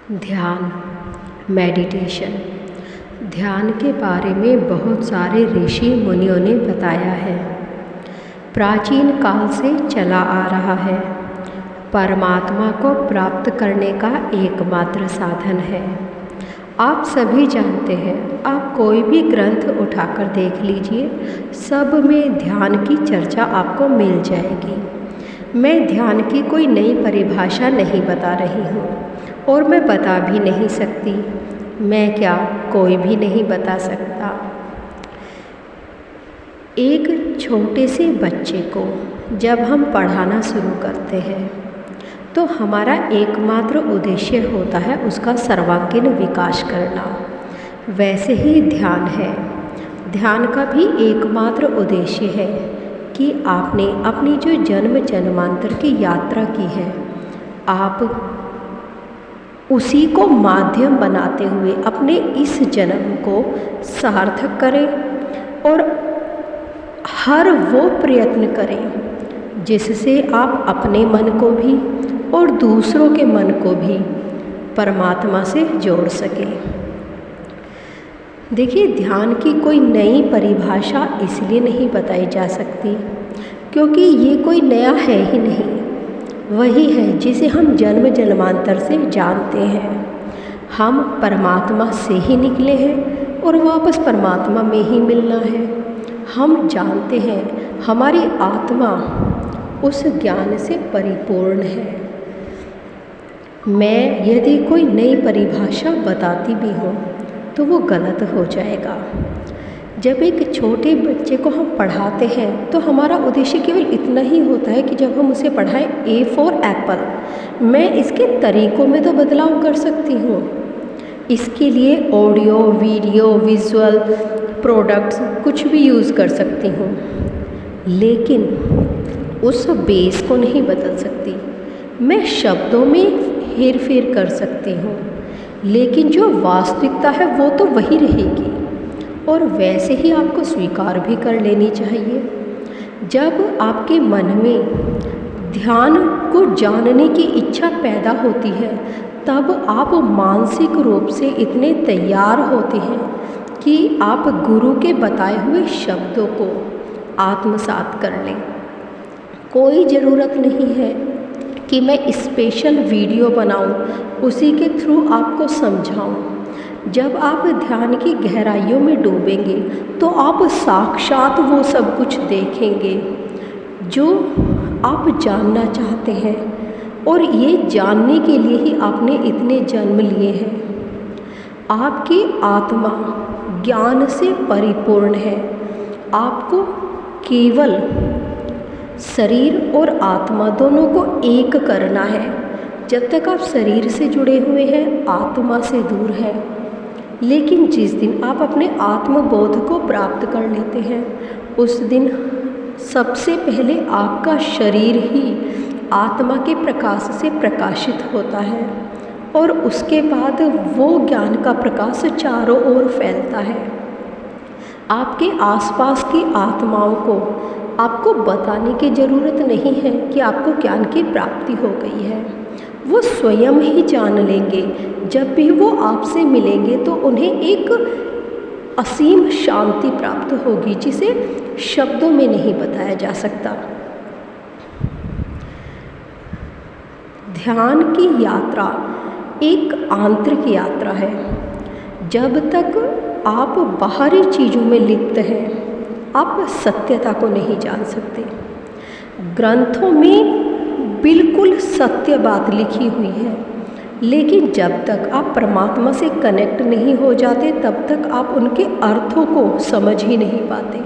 ध्यान, मेडिटेशन। ध्यान के बारे में बहुत सारे ऋषि मुनियों ने बताया है। प्राचीन काल से चला आ रहा है। परमात्मा को प्राप्त करने का एकमात्र साधन है। आप सभी जानते हैं, आप कोई भी ग्रंथ उठाकर देख लीजिए, सब में ध्यान की चर्चा आपको मिल जाएगी। मैं ध्यान की कोई नई परिभाषा नहीं बता रही हूँ और मैं बता भी नहीं सकती। मैं क्या, कोई भी नहीं बता सकता। एक छोटे से बच्चे को जब हम पढ़ाना शुरू करते हैं तो हमारा एकमात्र उद्देश्य होता है उसका सर्वांगीण विकास करना। वैसे ही ध्यान है। ध्यान का भी एकमात्र उद्देश्य है कि आपने अपनी जो जन्म जन्मांतर की यात्रा की है, आप उसी को माध्यम बनाते हुए अपने इस जन्म को सार्थक करें और हर वो प्रयत्न करें जिससे आप अपने मन को भी और दूसरों के मन को भी परमात्मा से जोड़ सकें। देखिए, ध्यान की कोई नई परिभाषा इसलिए नहीं बताई जा सकती क्योंकि ये कोई नया है ही नहीं। वही है जिसे हम जन्म जन्मांतर से जानते हैं। हम परमात्मा से ही निकले हैं और वापस परमात्मा में ही मिलना है। हम जानते हैं हमारी आत्मा उस ज्ञान से परिपूर्ण है। मैं यदि कोई नई परिभाषा बताती भी हूँ तो वो गलत हो जाएगा। जब एक छोटे बच्चे को हम पढ़ाते हैं तो हमारा उद्देश्य केवल इतना ही होता है कि जब हम उसे पढ़ाएं ए फॉर एप्पल, मैं इसके तरीक़ों में तो बदलाव कर सकती हूँ। इसके लिए ऑडियो, वीडियो, विजुअल प्रोडक्ट्स कुछ भी यूज़ कर सकती हूँ, लेकिन उस बेस को नहीं बदल सकती। मैं शब्दों में हेर फेर कर सकती हूँ, लेकिन जो वास्तविकता है वो तो वही रहेगी और वैसे ही आपको स्वीकार भी कर लेनी चाहिए। जब आपके मन में ध्यान को जानने की इच्छा पैदा होती है तब आप मानसिक रूप से इतने तैयार होते हैं कि आप गुरु के बताए हुए शब्दों को आत्मसात कर लें। कोई ज़रूरत नहीं है कि मैं स्पेशल वीडियो बनाऊं, उसी के थ्रू आपको समझाऊं। जब आप ध्यान की गहराइयों में डूबेंगे तो आप साक्षात वो सब कुछ देखेंगे जो आप जानना चाहते हैं, और ये जानने के लिए ही आपने इतने जन्म लिए हैं। आपकी आत्मा ज्ञान से परिपूर्ण है। आपको केवल शरीर और आत्मा दोनों को एक करना है। जब तक आप शरीर से जुड़े हुए हैं, आत्मा से दूर है। लेकिन जिस दिन आप अपने आत्मबोध को प्राप्त कर लेते हैं, उस दिन सबसे पहले आपका शरीर ही आत्मा के प्रकाश से प्रकाशित होता है और उसके बाद वो ज्ञान का प्रकाश चारों ओर फैलता है। आपके आसपास की आत्माओं को आपको बताने की ज़रूरत नहीं है कि आपको ज्ञान की प्राप्ति हो गई है। वो स्वयं ही जान लेंगे। जब भी वो आपसे मिलेंगे तो उन्हें एक असीम शांति प्राप्त होगी जिसे शब्दों में नहीं बताया जा सकता। ध्यान की यात्रा एक आंतरिक यात्रा है। जब तक आप बाहरी चीज़ों में लिप्त हैं, आप सत्यता को नहीं जान सकते। ग्रंथों में बिल्कुल सत्य बात लिखी हुई है, लेकिन जब तक आप परमात्मा से कनेक्ट नहीं हो जाते तब तक आप उनके अर्थों को समझ ही नहीं पाते।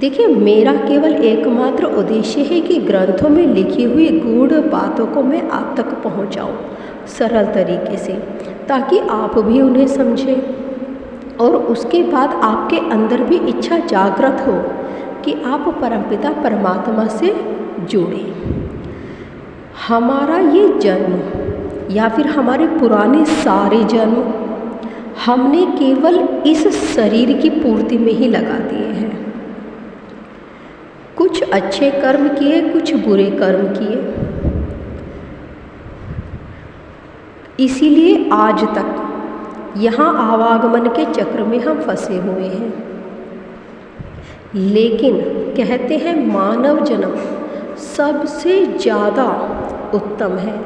देखिए, मेरा केवल एकमात्र उद्देश्य है कि ग्रंथों में लिखी हुई गूढ़ बातों को मैं आप तक पहुंचाऊं सरल तरीके से, ताकि आप भी उन्हें समझें और उसके बाद आपके अंदर भी इच्छा जागृत हो कि आप परमपिता परमात्मा से जुड़ें। हमारा ये जन्म या फिर हमारे पुराने सारे जन्म हमने केवल इस शरीर की पूर्ति में ही लगा दिए हैं। कुछ अच्छे कर्म किए, कुछ बुरे कर्म किए। इसीलिए आज तक यहाँ आवागमन के चक्र में हम फंसे हुए हैं। लेकिन कहते हैं मानव जन्म सबसे ज़्यादा उत्तम है,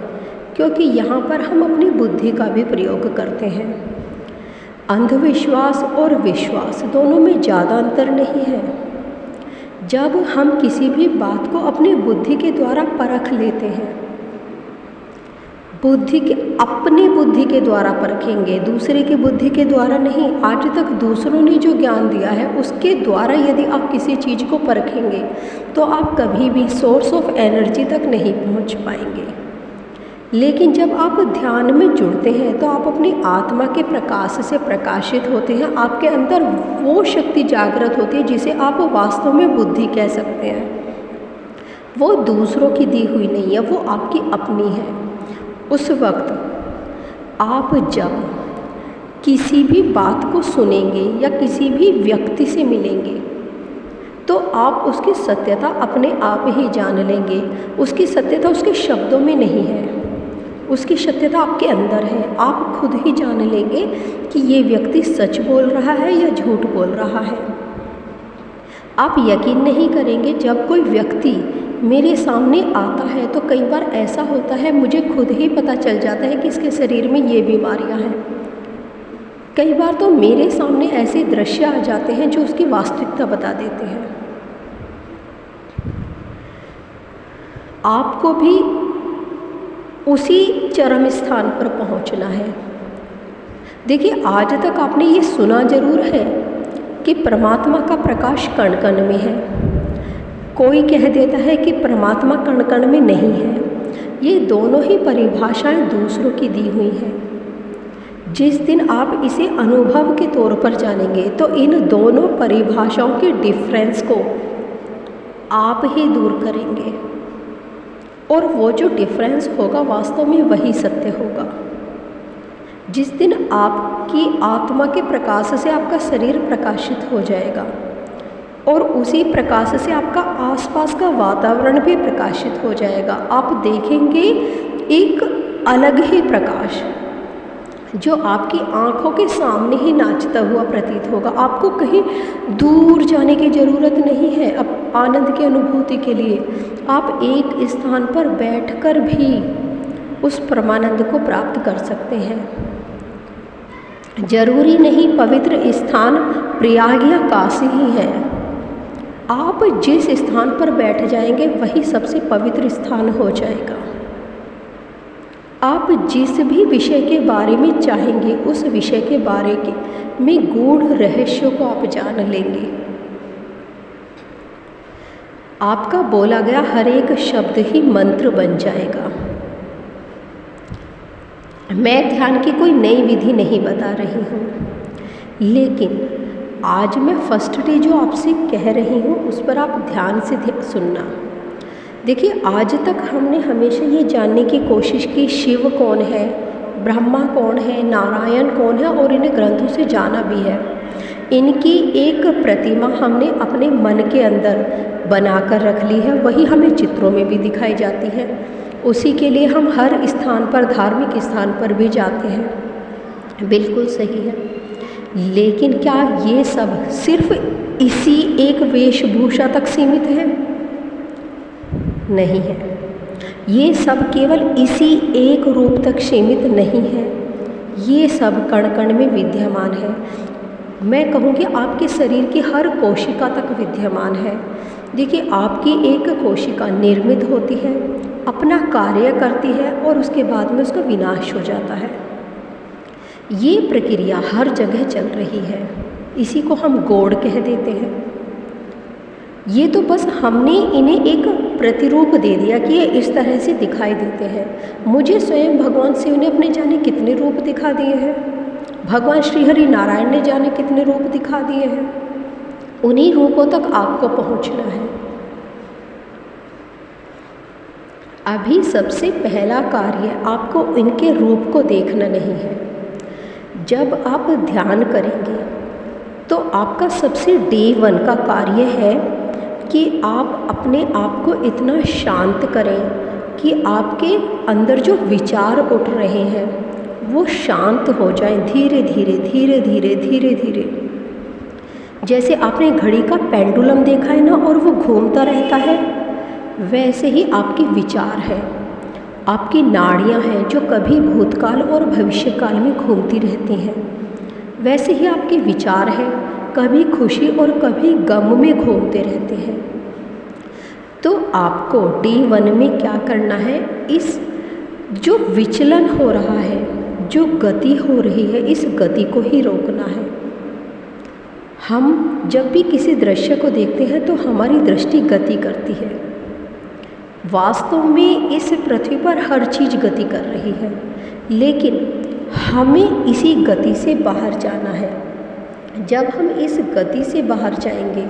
क्योंकि यहाँ पर हम अपनी बुद्धि का भी प्रयोग करते हैं। अंधविश्वास और विश्वास दोनों में ज़्यादा अंतर नहीं है। जब हम किसी भी बात को अपनी बुद्धि के द्वारा परख लेते हैं, अपनी बुद्धि के द्वारा परखेंगे, दूसरे की बुद्धि के द्वारा नहीं। आज तक दूसरों ने जो ज्ञान दिया है उसके द्वारा यदि आप किसी चीज़ को परखेंगे तो आप कभी भी सोर्स ऑफ एनर्जी तक नहीं पहुंच पाएंगे। लेकिन जब आप ध्यान में जुड़ते हैं तो आप अपनी आत्मा के प्रकाश से प्रकाशित होते हैं। आपके अंदर वो शक्ति जागृत होती है जिसे आप वास्तव में बुद्धि कह सकते हैं। वो दूसरों की दी हुई नहीं है, वो आपकी अपनी है। उस वक्त आप जब किसी भी बात को सुनेंगे या किसी भी व्यक्ति से मिलेंगे तो आप उसकी सत्यता अपने आप ही जान लेंगे। उसकी सत्यता उसके शब्दों में नहीं है, उसकी सत्यता आपके अंदर है। आप खुद ही जान लेंगे कि ये व्यक्ति सच बोल रहा है या झूठ बोल रहा है। आप यकीन नहीं करेंगे, जब कोई व्यक्ति मेरे सामने आता है तो कई बार ऐसा होता है मुझे खुद ही पता चल जाता है कि इसके शरीर में ये बीमारियां हैं। कई बार तो मेरे सामने ऐसे दृश्य आ जाते हैं जो उसकी वास्तविकता बता देते हैं। आपको भी उसी चरम स्थान पर पहुंचना है। देखिए, आज तक आपने ये सुना जरूर है कि परमात्मा का प्रकाश कण कण में है। कोई कह देता है कि परमात्मा कण कण में नहीं है। ये दोनों ही परिभाषाएं दूसरों की दी हुई हैं। जिस दिन आप इसे अनुभव के तौर पर जानेंगे तो इन दोनों परिभाषाओं के डिफरेंस को आप ही दूर करेंगे, और वो जो डिफरेंस होगा वास्तव में वही सत्य होगा। जिस दिन आपकी आत्मा के प्रकाश से आपका शरीर प्रकाशित हो जाएगा और उसी प्रकाश से आपका आसपास का वातावरण भी प्रकाशित हो जाएगा, आप देखेंगे एक अलग ही प्रकाश जो आपकी आंखों के सामने ही नाचता हुआ प्रतीत होगा। आपको कहीं दूर जाने की ज़रूरत नहीं है अब आनंद की अनुभूति के लिए। आप एक स्थान पर बैठकर भी उस परमानंद को प्राप्त कर सकते हैं। जरूरी नहीं पवित्र स्थान प्रयाग या काशी ही है। आप जिस स्थान पर बैठ जाएंगे वही सबसे पवित्र स्थान हो जाएगा। आप जिस भी विषय के बारे में चाहेंगे उस विषय के बारे में गूढ़ रहस्यों को आप जान लेंगे। आपका बोला गया हर एक शब्द ही मंत्र बन जाएगा। मैं ध्यान की कोई नई विधि नहीं बता रही हूँ, लेकिन आज मैं फर्स्ट डे जो आपसे कह रही हूँ उस पर आप ध्यान से सुनना। देखिए, आज तक हमने हमेशा ये जानने की कोशिश की शिव कौन है, ब्रह्मा कौन है, नारायण कौन है, और इन्हें ग्रंथों से जाना भी है। इनकी एक प्रतिमा हमने अपने मन के अंदर बनाकर रख ली है, वही हमें चित्रों में भी दिखाई जाती है। उसी के लिए हम हर स्थान पर, धार्मिक स्थान पर भी जाते हैं। बिल्कुल सही है, लेकिन क्या ये सब सिर्फ इसी एक वेशभूषा तक सीमित है? नहीं है। ये सब केवल इसी एक रूप तक सीमित नहीं है, ये सब कण कण में विद्यमान है। मैं कहूँगी आपके शरीर की हर कोशिका तक विद्यमान है। देखिए, आपकी एक कोशिका निर्मित होती है, अपना कार्य करती है और उसके बाद में उसका विनाश हो जाता है। ये प्रक्रिया हर जगह चल रही है, इसी को हम गॉड कह देते हैं। ये तो बस हमने इन्हें एक प्रतिरूप दे दिया कि ये इस तरह से दिखाई देते हैं। मुझे स्वयं भगवान शिव ने अपने जाने कितने रूप दिखा दिए हैं, भगवान श्री हरि नारायण ने जाने कितने रूप दिखा दिए हैं। उन्हीं रूपों तक आपको पहुंचना है। अभी सबसे पहला कार्य आपको इनके रूप को देखना नहीं है। जब आप ध्यान करेंगे तो आपका सबसे डे 1 का कार्य है कि आप अपने आप को इतना शांत करें कि आपके अंदर जो विचार उठ रहे हैं वो शांत हो जाएं धीरे धीरे धीरे धीरे धीरे धीरे। जैसे आपने घड़ी का पेंडुलम देखा है ना, और वो घूमता रहता है, वैसे ही आपके विचार है, आपकी नाड़ियाँ हैं जो कभी भूतकाल और भविष्यकाल में घूमती रहती हैं। वैसे ही आपके विचार हैं, कभी खुशी और कभी गम में घूमते रहते हैं। तो आपको D1 में क्या करना है, इस जो विचलन हो रहा है, जो गति हो रही है, इस गति को ही रोकना है। हम जब भी किसी दृश्य को देखते हैं तो हमारी दृष्टि गति करती है। वास्तव में इस पृथ्वी पर हर चीज़ गति कर रही है, लेकिन हमें इसी गति से बाहर जाना है। जब हम इस गति से बाहर जाएंगे,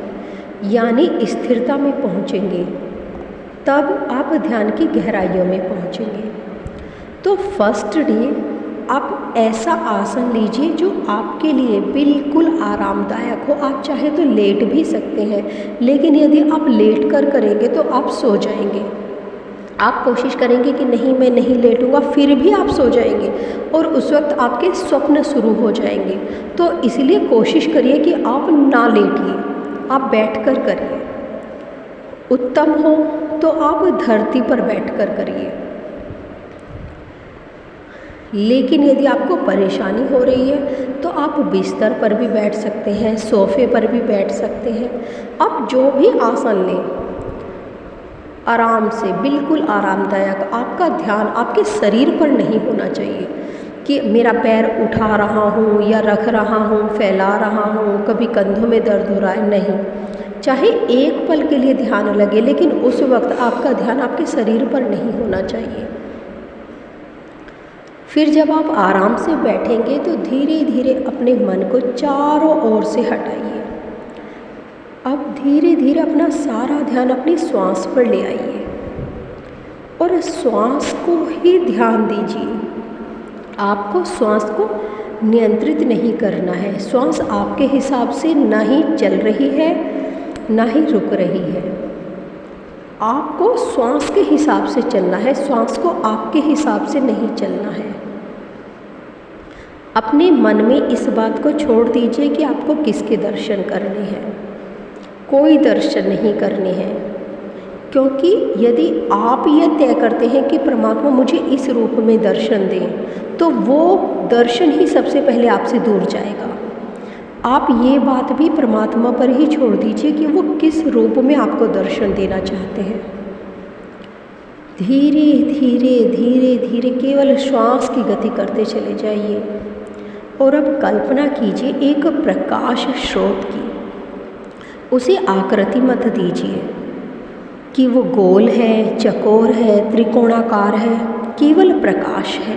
यानी स्थिरता में पहुँचेंगे, तब आप ध्यान की गहराइयों में पहुँचेंगे। तो फर्स्ट डे आप ऐसा आसन लीजिए जो आपके लिए बिल्कुल आरामदायक हो। आप चाहे तो लेट भी सकते हैं, लेकिन यदि आप लेट कर करेंगे तो आप सो जाएंगे। आप कोशिश करेंगे कि नहीं मैं नहीं लेटूंगा, फिर भी आप सो जाएंगे और उस वक्त आपके स्वप्न शुरू हो जाएंगे। तो इसलिए कोशिश करिए कि आप ना लेटिए, आप बैठकर करिए। उत्तम हो तो आप धरती पर बैठकर करिए, लेकिन यदि आपको परेशानी हो रही है तो आप बिस्तर पर भी बैठ सकते हैं, सोफे पर भी बैठ सकते हैं। आप जो भी आसन लें, आराम से, बिल्कुल आरामदायक। आपका ध्यान आपके शरीर पर नहीं होना चाहिए कि मेरा पैर उठा रहा हूँ या रख रहा हूँ, फैला रहा हूँ, कभी कंधों में दर्द हो रहा है, नहीं। चाहे एक पल के लिए ध्यान लगे, लेकिन उस वक्त आपका ध्यान आपके शरीर पर नहीं होना चाहिए। फिर जब आप आराम से बैठेंगे तो धीरे धीरे अपने मन को चारों ओर से हटाइए। अब धीरे धीरे अपना सारा ध्यान अपनी श्वास पर ले आइए और श्वास को ही ध्यान दीजिए। आपको श्वास को नियंत्रित नहीं करना है। श्वास आपके हिसाब से ना ही चल रही है, ना ही रुक रही है। आपको श्वास के हिसाब से चलना है, श्वास को आपके हिसाब से नहीं चलना है। अपने मन में इस बात को छोड़ दीजिए कि आपको किसके दर्शन करने हैं। कोई दर्शन नहीं करने हैं, क्योंकि यदि आप ये तय करते हैं कि परमात्मा मुझे इस रूप में दर्शन दें, तो वो दर्शन ही सबसे पहले आपसे दूर जाएगा। आप ये बात भी परमात्मा पर ही छोड़ दीजिए कि वो किस रूप में आपको दर्शन देना चाहते हैं। धीरे धीरे धीरे धीरे केवल श्वास की गति करते चले जाइए और अब कल्पना कीजिए एक प्रकाश स्रोत की। उसे आकृति मत दीजिए कि वो गोल है, चकोर है, त्रिकोणाकार है, केवल प्रकाश है।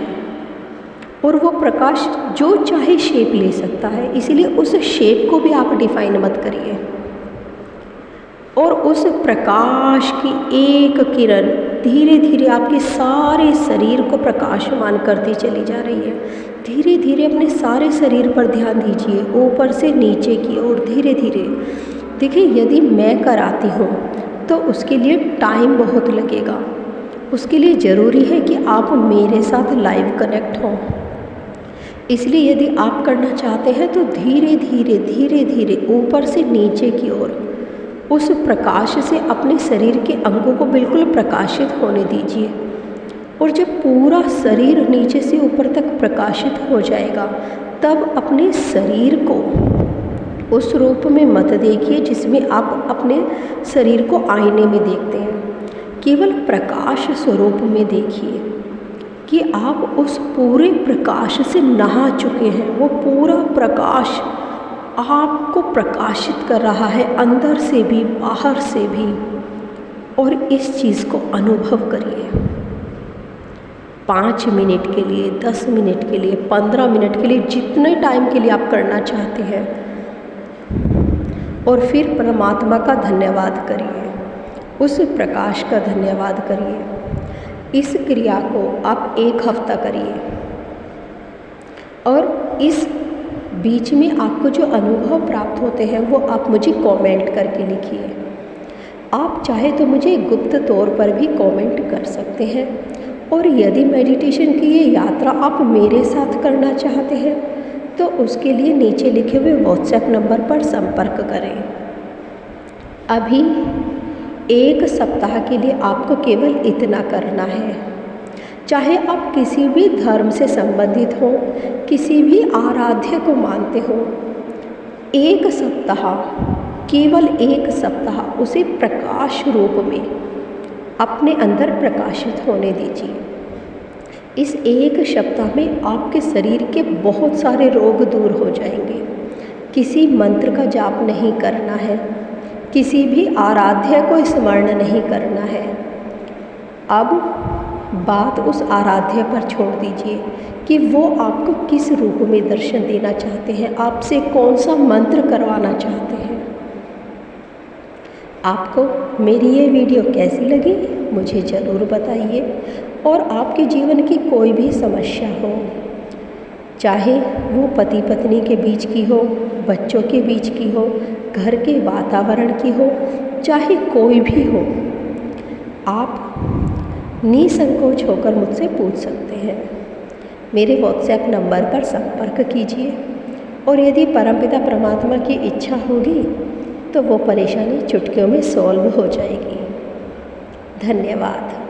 और वो प्रकाश जो चाहे शेप ले सकता है, इसलिए उस शेप को भी आप डिफाइन मत करिए। और उस प्रकाश की एक किरण धीरे धीरे आपके सारे शरीर को प्रकाशमान करती चली जा रही है। धीरे धीरे अपने सारे शरीर पर ध्यान दीजिए, ऊपर से नीचे की ओर धीरे धीरे। देखिए, यदि मैं कराती हूँ तो उसके लिए टाइम बहुत लगेगा। उसके लिए ज़रूरी है कि आप मेरे साथ लाइव कनेक्ट हों। इसलिए यदि आप करना चाहते हैं तो धीरे धीरे धीरे धीरे ऊपर से नीचे की ओर उस प्रकाश से अपने शरीर के अंगों को बिल्कुल प्रकाशित होने दीजिए। और जब पूरा शरीर नीचे से ऊपर तक प्रकाशित हो जाएगा, तब अपने शरीर को उस रूप में मत देखिए जिसमें आप अपने शरीर को आईने में देखते हैं। केवल प्रकाश स्वरूप में देखिए कि आप उस पूरे प्रकाश से नहा चुके हैं। वो पूरा प्रकाश आपको प्रकाशित कर रहा है, अंदर से भी बाहर से भी। और इस चीज़ को अनुभव करिए। 5 मिनट के लिए, 10 मिनट के लिए, 15 मिनट के लिए, जितने टाइम के लिए आप करना चाहते हैं। और फिर परमात्मा का धन्यवाद करिए, उस प्रकाश का धन्यवाद करिए। इस क्रिया को आप 1 हफ्ता करिए और इस बीच में आपको जो अनुभव प्राप्त होते हैं वो आप मुझे कमेंट करके लिखिए। आप चाहे तो मुझे गुप्त तौर पर भी कमेंट कर सकते हैं और यदि मेडिटेशन की ये यात्रा आप मेरे साथ करना चाहते हैं तो उसके लिए नीचे लिखे हुए व्हाट्सएप नंबर पर संपर्क करें। अभी 1 सप्ताह के लिए आपको केवल इतना करना है। चाहे आप किसी भी धर्म से संबंधित हो, किसी भी आराध्य को मानते हो, 1 सप्ताह, केवल 1 सप्ताह उसे प्रकाश रूप में अपने अंदर प्रकाशित होने दीजिए। इस 1 सप्ताह में आपके शरीर के बहुत सारे रोग दूर हो जाएंगे। किसी मंत्र का जाप नहीं करना है, किसी भी आराध्य को स्मरण नहीं करना है। अब बात उस आराध्य पर छोड़ दीजिए कि वो आपको किस रूप में दर्शन देना चाहते हैं, आपसे कौन सा मंत्र करवाना चाहते हैं। आपको मेरी ये वीडियो कैसी लगी मुझे ज़रूर बताइए। और आपके जीवन की कोई भी समस्या हो, चाहे वो पति पत्नी के बीच की हो, बच्चों के बीच की हो, घर के वातावरण की हो, चाहे कोई भी हो, आप निसंकोच होकर मुझसे पूछ सकते हैं। मेरे व्हाट्सएप नंबर पर संपर्क कीजिए और यदि परमपिता परमात्मा की इच्छा होगी तो वो परेशानी चुटकियों में सॉल्व हो जाएगी। धन्यवाद।